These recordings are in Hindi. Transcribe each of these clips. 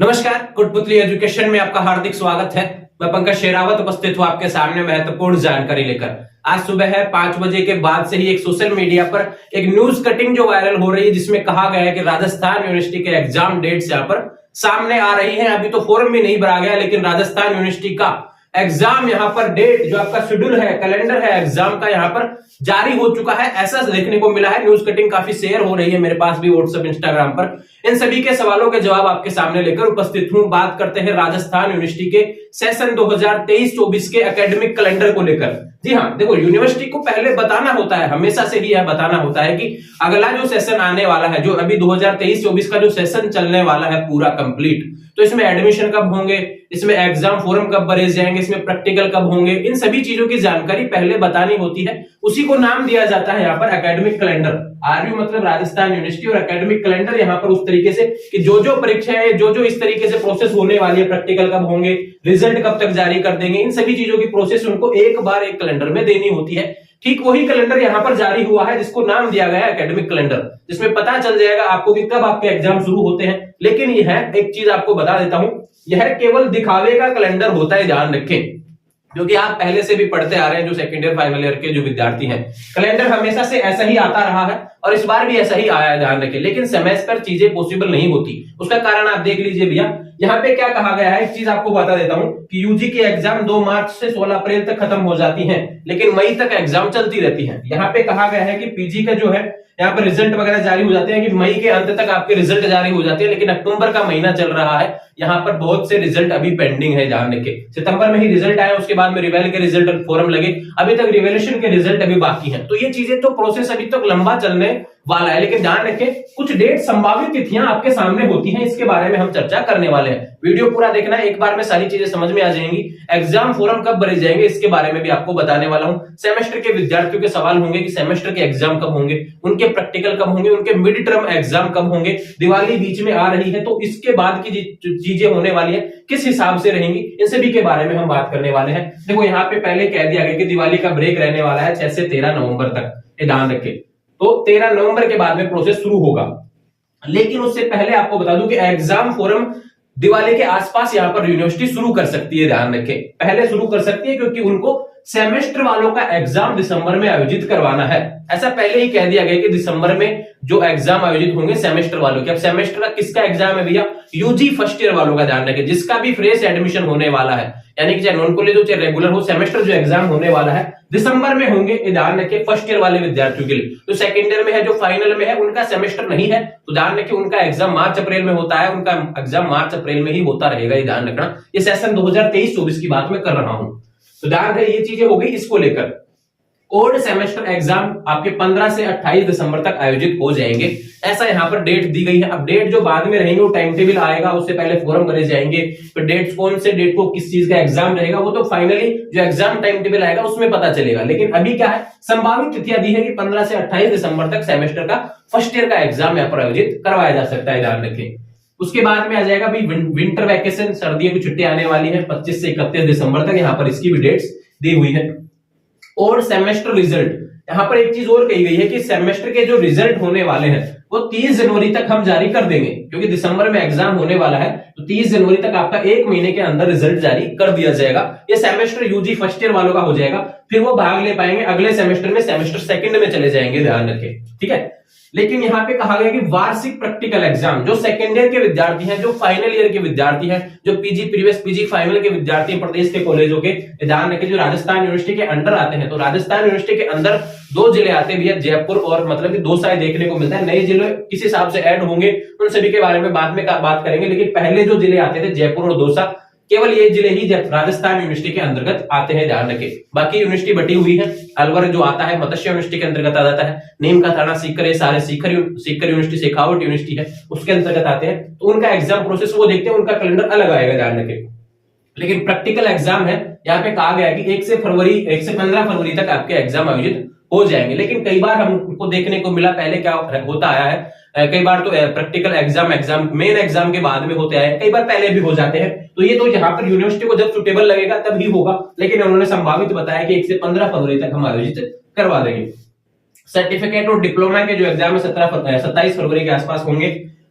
नमस्कार, कुटपुतली एजुकेशन में आपका हार्दिक स्वागत है। मैं पंकज शेरावत उपस्थित हूं आपके सामने महत्वपूर्ण जानकारी लेकर। आज सुबह है 5 बजे के बाद से ही एक सोशल मीडिया पर एक न्यूज कटिंग जो वायरल हो रही है, जिसमें कहा गया है कि राजस्थान यूनिवर्सिटी के एग्जाम डेट्स यहाँ पर सामने आ रही है। अभी तो फॉर्म भी नहीं भरा गया, लेकिन राजस्थान यूनिवर्सिटी का एग्जाम यहाँ पर डेट जो आपका शेड्यूल है, कैलेंडर है एग्जाम का, यहाँ पर जारी हो चुका है, ऐसा देखने को मिला है। न्यूज कटिंग काफी शेयर हो रही है मेरे पास भी व्हाट्सएप इंस्टाग्राम पर। इन सभी के सवालों के जवाब आपके सामने लेकर उपस्थित हूं। बात करते हैं राजस्थान यूनिवर्सिटी के सेशन 2023-24 के एकेडमिक कैलेंडर को लेकर। जी हाँ, देखो, यूनिवर्सिटी को पहले बताना होता है, हमेशा से ही यह बताना होता है कि अगला जो सेशन आने वाला है, जो अभी 2023-24 का जो सेशन चलने वाला है पूरा कंप्लीट, तो इसमें एडमिशन कब होंगे, इसमें एग्जाम फॉर्म कब भरे जाएंगे, इसमें प्रैक्टिकल कब होंगे, इन सभी चीजों की जानकारी पहले बतानी होती है। उसी को नाम दिया जाता है यहाँ पर एकेडमिक कैलेंडर। आरयू मतलब राजस्थान यूनिवर्सिटी, और एकेडमिक कैलेंडर यहाँ पर उस तरीके से कि जो परीक्षाएं जो इस तरीके से प्रोसेस होने वाली है, प्रैक्टिकल कब होंगे, रिजल्ट कब तक जारी कर देंगे, इन सभी चीजों की प्रोसेस उनको एक बार एक कैलेंडर में देनी होती है। ठीक वही कैलेंडर यहाँ पर जारी हुआ है, जिसको नाम दिया गया है एकेडमिक कैलेंडर, जिसमें पता चल जाएगा आपको कि कब आपके एग्जाम शुरू होते हैं। लेकिन यह एक चीज आपको बता देता हूं, यह केवल दिखावे का कैलेंडर होता है, ध्यान रखें, क्योंकि आप पहले से भी पढ़ते आ रहे हैं, जो सेकेंड ईयर फाइनल ईयर के जो विद्यार्थी हैं, कैलेंडर हमेशा से ऐसा ही आता रहा है और इस बार भी ऐसा ही आया है, ध्यान रखें। लेकिन सेमेस्टर चीजें पॉसिबल नहीं होती, उसका कारण आप देख लीजिए भैया। यहाँ पे क्या कहा गया है, एक चीज आपको बता देता हूं कि यूजी की एग्जाम 2 मार्च से 16 अप्रैल तक खत्म हो जाती हैं, लेकिन मई तक एग्जाम चलती रहती है। यहाँ पे कहा गया है कि पीजी का जो है यहाँ पर रिजल्ट वगैरह जारी हो जाते हैं कि मई के अंत तक आपके रिजल्ट जारी हो जाते हैं, लेकिन अक्टूबर का महीना चल रहा है, यहाँ पर बहुत से रिजल्ट अभी पेंडिंग है, ध्यान रखें। सितंबर में ही रिजल्ट आया, उसके बाद में रिवेल के रिजल्ट फॉर्म लगे, अभी तक रिवेल्यूशन के रिजल्ट अभी बाकी हैं। तो ये चीजें तो प्रोसेस अभी तक लंबा चलने वाला है, लेकिन ध्यान रखें कुछ डेट संभावित तिथियां आपके सामने होती हैं, इसके बारे में हम चर्चा करने वाले हैं। वीडियो पूरा देखना, एक बार में सारी चीजें समझ में आ जाएंगी। एग्जाम फॉर्म कब भरे जाएंगे इसके बारे में भी आपको बताने वाला हूं। सेमेस्टर के विद्यार्थियों के सवाल होंगे कि सेमेस्टर के एग्जाम कब होंगे, उनके प्रैक्टिकल कब होंगे, उनके मिड टर्म एग्जाम कब होंगे, दिवाली बीच में आ रही है तो इसके बाद की चीजें होने वाली है किस हिसाब से रहेंगी, इन सभी के बारे में हम बात करने वाले हैं। देखो, यहाँ पे पहले कह दिया गया कि दिवाली का ब्रेक रहने वाला है 6 से 13 नवंबर तक, ये ध्यान रखें। तो 13 नवंबर के बाद में प्रोसेस शुरू होगा, लेकिन उससे पहले आपको बता दूं कि एग्जाम फॉर्म दिवाली के आसपास यहां पर यूनिवर्सिटी शुरू कर सकती है, ध्यान रखें, पहले शुरू कर सकती है, क्योंकि उनको सेमेस्टर वालों का एग्जाम दिसंबर में आयोजित करवाना है। ऐसा पहले ही कह दिया गया कि दिसंबर में जो एग्जाम आयोजित होंगे सेमेस्टर वालों के। अब सेमेस्टर का किसका एग्जाम है भैया, यूजी फर्स्ट ईयर वालों का, ध्यान रखें, जिसका भी फ्रेश एडमिशन होने वाला है, यानी कि चाहे नॉन कॉलेज हो चाहे रेगुलर हो, सेमेस्टर जो एग्जाम होने वाला है दिसंबर में होंगे, ध्यान रखें, फर्स्ट ईयर वाले विद्यार्थियों के लिए। तो सेकेंड ईयर में है, जो फाइनल में है, उनका सेमेस्टर नहीं है, तो ध्यान रखें उनका एग्जाम मार्च अप्रैल में होता है, उनका एग्जाम मार्च अप्रैल में ही होता रहेगा, ये ध्यान रखना। ये सेशन 2023-24 की बात मैं कर रहा हूं, तो ध्यान रहे, ये चीजें हो गई इसको लेकर। ओल्ड सेमेस्टर एग्जाम आपके 15 से 28 दिसंबर तक आयोजित हो जाएंगे, ऐसा यहाँ पर डेट दी गई है। अब डेट जो बाद में रहेंगे वो टाइम टेबल आएगा, उससे पहले फॉर्म भरे जाएंगे, फिर डेट कौन से डेट को किस चीज का एग्जाम रहेगा वो तो फाइनली जो एग्जाम टाइम टेबल आएगा उसमें पता चलेगा। लेकिन अभी क्या है, संभावित तिथियां दी है कि 15 से 28 दिसंबर तक सेमेस्टर का फर्स्ट ईयर का एग्जाम यहाँ पर आयोजित करवाया जा सकता है, ध्यान रखें। उसके बाद में आ जाएगा भाई विंटर वैकेशन, सर्दियों की छुट्टी आने वाली है 25 से 31 दिसंबर तक, यहाँ पर इसकी भी डेट्स दी हुई है। और सेमेस्टर रिजल्ट, यहाँ पर एक चीज और कही गई है कि सेमेस्टर के जो रिजल्ट होने वाले हैं वो 30 जनवरी तक हम जारी कर देंगे, क्योंकि दिसंबर में एग्जाम होने वाला है, तो 30 जनवरी तक आपका 1 महीने के अंदर रिजल्ट जारी कर दिया जाएगा। ये सेमेस्टर यूजी फर्स्ट ईयर वालों का हो जाएगा, फिर वो भाग ले पाएंगे अगले सेमेस्टर में, सेमेस्टर सेकंड में चले जाएंगे, ध्यान रखें, ठीक है। लेकिन यहाँ पे कहा गया कि वार्षिक प्रैक्टिकल एग्जाम जो सेकेंड ईयर के विद्यार्थी हैं, जो फाइनल ईयर के विद्यार्थी हैं, जो पीजी प्रीवियस पीजी फाइनल के विद्यार्थी हैं प्रदेश के कॉलेजों के, ध्यान रखें, जो राजस्थान यूनिवर्सिटी के अंडर आते हैं, तो राजस्थान यूनिवर्सिटी के अंदर 2 जिले आते हैं, जयपुर और मतलब कि 2 साइड देखने को मिलता है। नए जिले किस हिसाब से ऐड होंगे उन सभी के बारे में बाद में बात करेंगे, लेकिन पहले जो जिले आते थे जयपुर और दौसा, केवल ये जिले ही राजस्थान यूनिवर्सिटी के अंतर्गत आते हैं, ध्यान रखें। बाकी यूनिवर्सिटी बटी हुई है, अलवर जो आता है मत्स्य यूनिवर्सिटी के अंतर्गत आ जाता है, नीम का थाना सीकर, ये सारे सीकर यूनिवर्सिटी शेखावट यूनिवर्सिटी है उसके अंतर्गत आते हैं। तो उनका एग्जाम प्रोसेस वो देखते हैं, उनका कैलेंडर अलग आएगा, ध्यान रखें। लेकिन प्रैक्टिकल एग्जाम है, यहाँ पे कहा गया है कि 1 से 15 फरवरी तक आपके एग्जाम आयोजित हो जाएंगे। लेकिन कई बार हमको देखने को मिला, पहले क्या होता आया है, कई बार तो प्रैक्टिकल एग्जाम मेन एग्जाम के बाद में होते आए, कई बार पहले भी हो जाते हैं। तो ये तो यहाँ पर यूनिवर्सिटी को जब सुटेबल लगेगा तभी होगा, लेकिन उन्होंने संभावित बताया कि 1 से 15 फरवरी तक हम आयोजित करवा देंगे। सर्टिफिकेट और डिप्लोमा के जो एग्जाम है 27 फरवरी के आसपास होंगे।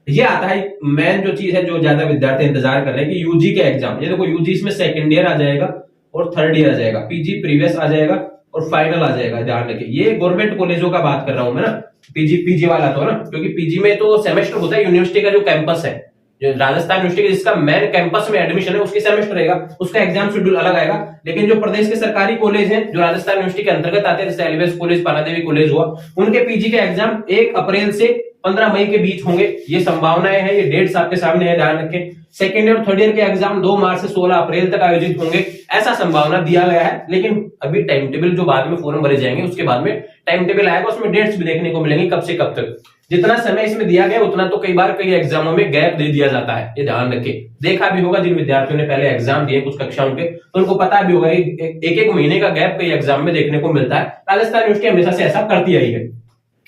ये आता है मेन जो चीज है जो ज्यादा विद्यार्थी इंतजार कर रहे हैं कि यूजी के एग्जाम, ये देखो यूजी इसमें सेकंड ईयर आ जाएगा और थर्ड ईयर आ जाएगा, पीजी प्रीवियस आ जाएगा और फाइनल आ जाएगा। ध्यान रखिए ये गवर्नमेंट कॉलेजों का बात कर रहा हूं मैं ना, पीजी वाला तो ना, क्योंकि पीजी में तो सेमेस्टर होता है, यूनिवर्सिटी का जो कैंपस है, जो राजस्थान यूनिवर्सिटी जिसका मेन कैंपस में एडमिशन है उसकी सेमेस्टर रहेगा, उसका एग्जाम शेड्यूल अलग आएगा। लेकिन जो प्रदेश के सरकारी कॉलेज हैं जो राजस्थान यूनिवर्सिटी के अंतर्गत आते हैं, जैसे एलिवेस कॉलेज, पानादेवी कॉलेज हुआ, उनके पीजी के एग्जाम 1 अप्रैल से 15 मई के बीच होंगे, ये संभावनाएं हैं, ये डेट्स आपके सामने है, ध्यान रखें। सेकेंड और थर्ड ईयर के एग्जाम 2 मार्च से 16 अप्रैल तक आयोजित होंगे, ऐसा संभावना दिया गया है। लेकिन अभी टाइम टेबल जो बाद में फॉर्म भरे जाएंगे उसके बाद में टाइम टेबल आएगा, उसमें डेट्स भी देखने को मिलेंगी कब से कब तक। जितना समय इसमें दिया गया उतना तो कई बार कई एग्जामों में गैप दे दिया जाता है, ये ध्यान रखें। देखा भी होगा जिन विद्यार्थियों ने पहले एग्जाम दिए कुछ कक्षाओं के, तो उनको पता भी होगा एक महीने का गैप कई एग्जाम में देखने को मिलता है। राजस्थान यूनिवर्सिटी हमेशा से ऐसा करती आई है।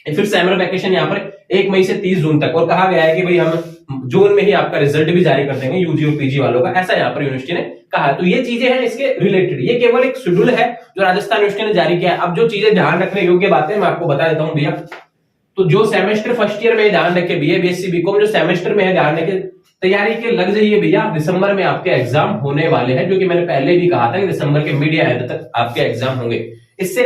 फिर समर वैकेशन यहाँ पर 1 मई से 30 जून तक, और कहा गया है कि भाई हम जून में ही आपका रिजल्ट भी जारी कर देंगे यूजी और पीजी वालों का, ऐसा यहाँ पर यूनिवर्सिटी ने कहा। तो ये चीजें हैं इसके रिलेटेड, ये केवल एक शेड्यूल है जो राजस्थान यूनिवर्सिटी ने जारी किया है। अब जो चीजें ध्यान रखने योग्य बातें मैं आपको बता देता हूँ भैया। तो जो सेमेस्टर फर्स्ट ईयर में ध्यान रखे, बीए बीएससी बीकॉम जो सेमेस्टर में है ध्यान रखे, तैयारी के लग जाइए भैया, दिसंबर में आपके एग्जाम होने वाले हैं, जो कि मैंने पहले भी कहा था कि दिसंबर के मीडिया एंड तक आपके एग्जाम होंगे। इससे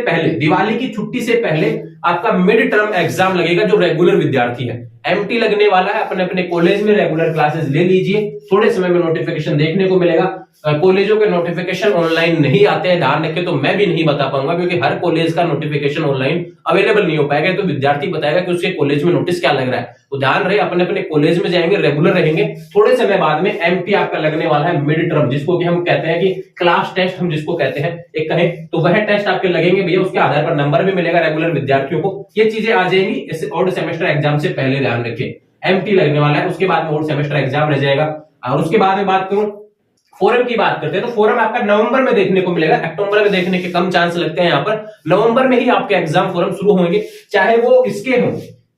पहले दिवाली की छुट्टी से पहले आपका मिड टर्म एग्जाम लगेगा। जो रेगुलर विद्यार्थी है, एमटी लगने वाला है, अपने अपने कॉलेज में रेगुलर क्लासेस ले लीजिए, थोड़े समय में नोटिफिकेशन देखने को मिलेगा। कॉलेजों के नोटिफिकेशन ऑनलाइन नहीं आते हैं, ध्यान रखें, तो मैं भी नहीं बता पाऊंगा क्योंकि हर कॉलेज का नोटिफिकेशन ऑनलाइन अवेलेबल नहीं हो पाएगा, तो विद्यार्थी बताएगा कि उसके कॉलेज में नोटिस क्या लग रहा है। तो ध्यान रहे, अपने अपने कॉलेज में जाएंगे, रेगुलर रहेंगे। थोड़े समय बाद में एमटी आपका लगने वाला है, मिड टर्म, जिसको कि हम कहते हैं कि क्लास टेस्ट हम जिसको कहते हैं एक कहें, तो वह टेस्ट आपके लगेंगे भैया, उसके आधार पर नंबर भी मिलेगा रेगुलर विद्यार्थियों को। ये चीजें आ जाएंगी इस ऑड सेमेस्टर एग्जाम से पहले, ध्यान रखें। एमटी लगने वाला है, उसके बाद में ऑड सेमेस्टर एग्जाम रह जाएगा। और उसके बाद में बात करूं फोरम की, बात करते हैं तो फोरम आपका नवंबर में देखने को मिलेगा, अक्टूबर में देखने के कम चांस लगते हैं। यहाँ पर नवंबर में ही आपके एग्जाम फोरम शुरू होंगे, चाहे वो इसके हों,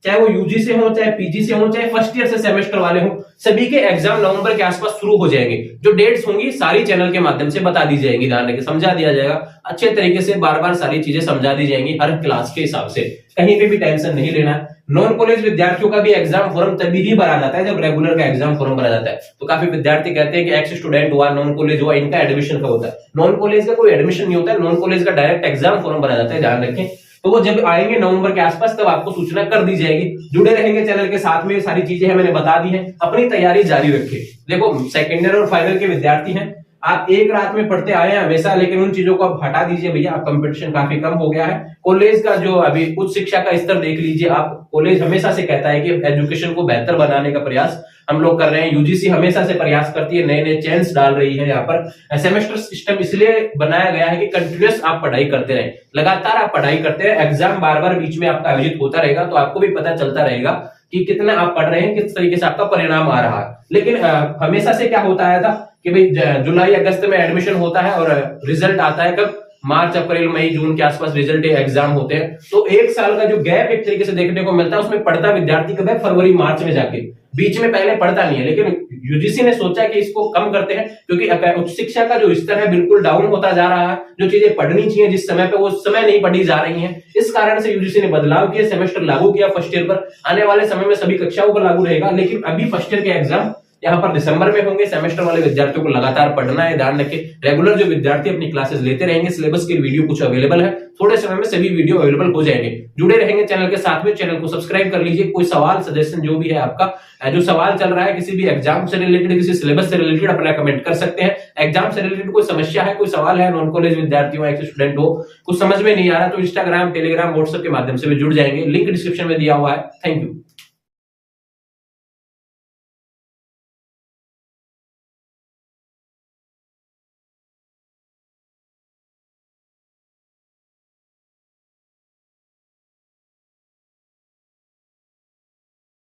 चाहे वो यूजी से हो, चाहे पीजी से हो, चाहे फर्स्ट ईयर से सेमेस्टर वाले हो, सभी के एग्जाम नवंबर के आसपास शुरू हो जाएंगे। जो डेट्स होंगी सारी चैनल के माध्यम से बता दी जाएंगी, ध्यान रखें, समझा दिया जाएगा अच्छे तरीके से, बार बार सारी चीजें समझा दी जाएंगी हर क्लास के हिसाब से, कहीं पे भी टेंशन नहीं लेना। नॉन कॉलेज विद्यार्थियों का भी एग्जाम फॉर्म तभी ही भरा जाता है जब रेगुलर का एग्जाम फॉर्म भरा जाता है। तो काफी विद्यार्थी कहते हैं कि एक्स स्टूडेंट हुआ, नॉन कॉलेज हुआ, इनका एडमिशन कब होता है? नॉन कॉलेज का कोई एडमिशन नहीं होता है, नॉन कॉलेज का डायरेक्ट एग्जाम फॉर्म भरा जाता है, ध्यान रखें। तो वो जब आएंगे नवंबर के आसपास तब आपको सूचना कर दी जाएगी। जुड़े रहेंगे चैनल के साथ में, सारी चीजें हैं मैंने बता दी हैं, अपनी तैयारी जारी रखें। देखो सेकेंड ईयर और फाइनल के विद्यार्थी हैं, आप एक रात में पढ़ते आए हैं हमेशा, लेकिन उन चीजों को आप हटा दीजिए भैया, आप कंपटीशन काफी कम हो गया है। कॉलेज का जो अभी उच्च शिक्षा का स्तर देख लीजिए आप, कॉलेज हमेशा से कहता है कि एजुकेशन को बेहतर बनाने का प्रयास हम लोग कर रहे हैं। यूजीसी हमेशा से प्रयास करती है, नए नए चेंज डाल रही है। यहाँ पर सेमेस्टर सिस्टम इसलिए बनाया गया है कि कंटिन्यूअस आप पढ़ाई करते रहे, लगातार आप पढ़ाई करते रहे, एग्जाम बार बार बीच में आपका आयोजित होता रहेगा, तो आपको भी पता चलता रहेगा कि कितना आप पढ़ रहे हैं, किस तरीके से आपका परिणाम आ रहा है। लेकिन हमेशा से क्या होता आया था कि भाई जुलाई अगस्त में एडमिशन होता है और रिजल्ट आता है कब? मार्च अप्रैल मई जून के आसपास रिजल्ट एग्जाम होते हैं। तो एक साल का जो गैप एक तरीके से देखने को मिलता है, उसमें पढ़ता विद्यार्थी कब है? फरवरी मार्च में जाके, बीच में पहले पढ़ता नहीं है। लेकिन यूजीसी ने सोचा कि इसको कम करते हैं, क्योंकि उच्च शिक्षा का जो स्तर है बिल्कुल डाउन होता जा रहा है, जो चीजें पढ़नी चाहिए जिस समय पे वो समय नहीं पढ़ी जा रही हैं। इस कारण से यूजीसी ने बदलाव किया, सेमेस्टर लागू किया फर्स्ट ईयर पर। आने वाले समय में सभी कक्षाओं पर लागू रहेगा, लेकिन अभी फर्स्ट ईयर के एग्जाम यहाँ पर दिसंबर में होंगे। सेमेस्टर वाले विद्यार्थियों को लगातार पढ़ना है, ध्यान रखें। रेगुलर जो विद्यार्थी अपनी क्लासेस लेते रहेंगे, सिलेबस की वीडियो कुछ अवेलेबल है, थोड़े समय में सभी वीडियो अवेलेबल हो जाएंगे। जुड़े रहेंगे चैनल के साथ में, चैनल को सब्सक्राइब कर लीजिए। कोई सवाल सजेशन जो भी है आपका, जो सवाल चल रहा है किसी भी एग्जाम से रिलेटेड, किसी सिलेबस से रिलेटेड, अपना कमेंट कर सकते हैं। एग्जाम से रिलेटेड कोई समस्या है, कोई सवाल है, नॉन कॉलेज विद्यार्थी हो, एक्स स्टूडेंट हो, कुछ समझ में नहीं आ रहा, तो इंस्टाग्राम, टेलीग्राम, व्हाट्सएप के माध्यम से भी जुड़ जाएंगे, लिंक डिस्क्रिप्शन में दिया हुआ है। Thank you.